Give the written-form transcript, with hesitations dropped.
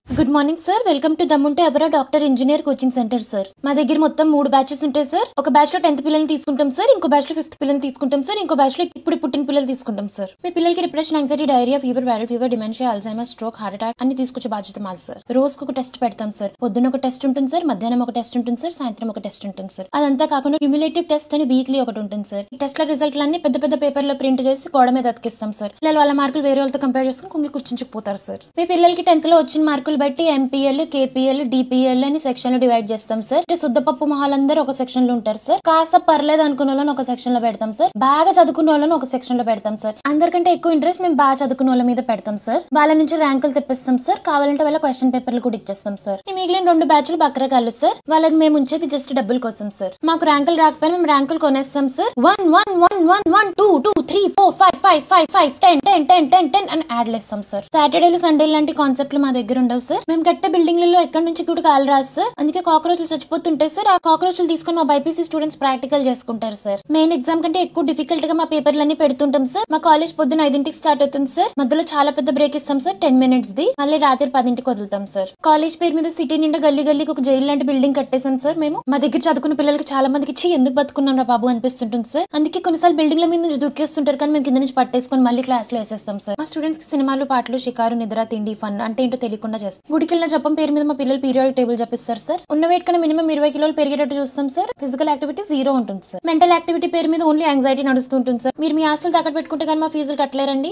Good morning sir, welcome to దమ్ముంటే అబరా doctor engineer coaching centre sir. మా దగ్గర మొత్తం 3 బ్యాచెస్ ఉంటాయి సార్. ఒక బ్యాచ్ లో 10th పిల్లల్ని తీసుకుంటాం సార్, ఇంకో బ్యాచ్ లో 5th పిల్లల్ని తీసుకుంటాం సార్, ఇంకో బ్యాచ్ లో ఇప్పుడు పుట్టిన పిల్లలు తీసుకుంటాం సార్. మీ పిల్లలకి depression, anxiety, diarrhoea, fever, viral fever, dementia, Alzheimer, stroke, heart attack అన్ని తీసుకొచ్చే బాధ్యత మాది సార్. రోజుకు ఒక టెస్ట్ పెడతాం సార్. పొద్దున్న ఒక టెస్ట్ ఉంటుంది సార్, మధ్యాహ్నం ఒక టెస్ట్ ఉంటుంది సార్, సాయంత్రం ఒక టెస్ట్ ఉంటుంది సార్. అదంతా కాకుండా క్యూములేటివ్ టెస్ట్ అని వీక్లీ ఒకటి ఉంటుంది సార్. ఈ టెస్ట్ల రిజల్ట్లన్నీ పెద్ద పెద్ద పేపర్ లో ప్రింట్ చేసి గోడ మీద అతికిస్తాం సార్. పిల్లలు వాళ్ళ మార్కులు వేరే వాళ్ళతో కంపేర్ చేసుకుని కుంగి కూర్చుంచుకుపోతారు సార్. మీ పిల్లలకి 10th లో వచ్చిన మార్కులు బట్టి ఎంపీఎల్, కేపీఎల్, డిపిఎల్ అని సెక్షన్ లో డివైడ్ చేస్తాం సార్. శుద్ధపప్పు మొహాలందరూ ఒక సెక్షన్ లో ఉంటారు సార్. కాస్త పర్లేదు అనుకున్న వాళ్ళని ఒక సెక్షన్ లో పెడతాం సార్. బాగా చదువుకున్న వాళ్ళని ఒక సెక్షన్ లో పెడతాం సార్. అందరికంటే ఎక్కువ ఇంట్రెస్ట్ మేము బాగా చదువుకున్న వాళ్ళ మీద పెడతాం సార్. వాళ్ళ నుంచి ర్యాంకులు తెప్పిస్తాం సార్. కావాలంటే వాళ్ళ క్వశ్చన్ పేపర్లు కూడా ఇచ్చేస్తాం సార్. ఈ మిగిలిన 2 బ్యాచ్లు బక్రకాళ్ళు సార్. వాళ్ళకి మేము ఉంచేది జస్ట్ డబ్బుల కోసం సార్. మాకు ర్యాంకులు రాకపోయినా మేము ర్యాంకులు కొనేస్తాం సార్. 1 1 1 1 1 2 2 3 4 5 5 5 5 10 10 10 10 10 అని యాడ్ చేస్తాం సార్. సాటర్డేలు, సండేలు లాంటి కాన్సెప్ట్లు మా దగ్గర ఉండవు సార్. మేము కట్టే బిల్డింగ్లలో ఎక్కడి నుంచి కూడా కాలు రాదు సార్. అందుకే కాక్రోచ్లు చచ్చిపోతుంటాయి సార్. ఆ కాక్రోచ్లు తీసుకుని మా బైపీసీ స్టూడెంట్స్ ప్రాక్టికల్ చేసుకుంటారు సార్. మెయిన్ ఎగ్జామ్ కంటే ఎక్కువ డిఫికల్ట్ గా మా పేపర్లన్నీ పెడుతుంటాం సార్. మా కాలేజ్ పొద్దున 5ంటికి స్టార్ట్ అవుతుంది సార్. మధ్యలో చాలా పెద్ద బ్రేక్ ఇస్తాం సార్, 10 minutes ది. మళ్ళీ రాత్రి 10ంటికి వదులుతాం సార్. కాలేజ్ పేరు మీద సిటీ నిండా గల్లీ గల్లీకి ఒక జైలు లాంటి బిల్డింగ్ కట్టేసాం సార్. మేము మా దగ్గర చదువుకున్న పిల్లలకి చాలా మందికి ఎందుకు బతుకున్నాం రా బాబు అనిపిస్తుంటుంది సార్. అందుకే కొన్నిసార్లు బిల్డింగ్ల మీద నుంచి దూకేస్తుంటారు, కానీ మేము కింద నుంచి పట్టేసుకొని మళ్ళీ క్లాస్ లో వేసేస్తాం సార్. మా స్టూడెంట్స్ కి సినిమాలు, పాటలు, షికారు, నిద్ర, తిండి, ఫన్ అంటే ఏంటో తెలియకుండా చేస్తాం. గుడికెళ్ళిన జపం పేరు మీద మా పిల్లలు పీరియాడిక్ టేబుల్ చెప్పిస్తారు సార్. ఉన్న వెయిట్ కన్నా మినిమం 20 కిలోలు పెరిగేటట్టు చూస్తాం సార్. ఫిజికల్ యాక్టివిటీ 0 ఉంటుంది సార్. మెంటల్ యాక్టివిటీ పేరు మీద ఓన్లీ యాంగ్జైటీ నడుస్తుంటుంది సార్. మీరు మీ ఆస్తులు తాకట్టు పెట్టుకుంటే కానీ మా ఫీజులు కట్టలేరండి.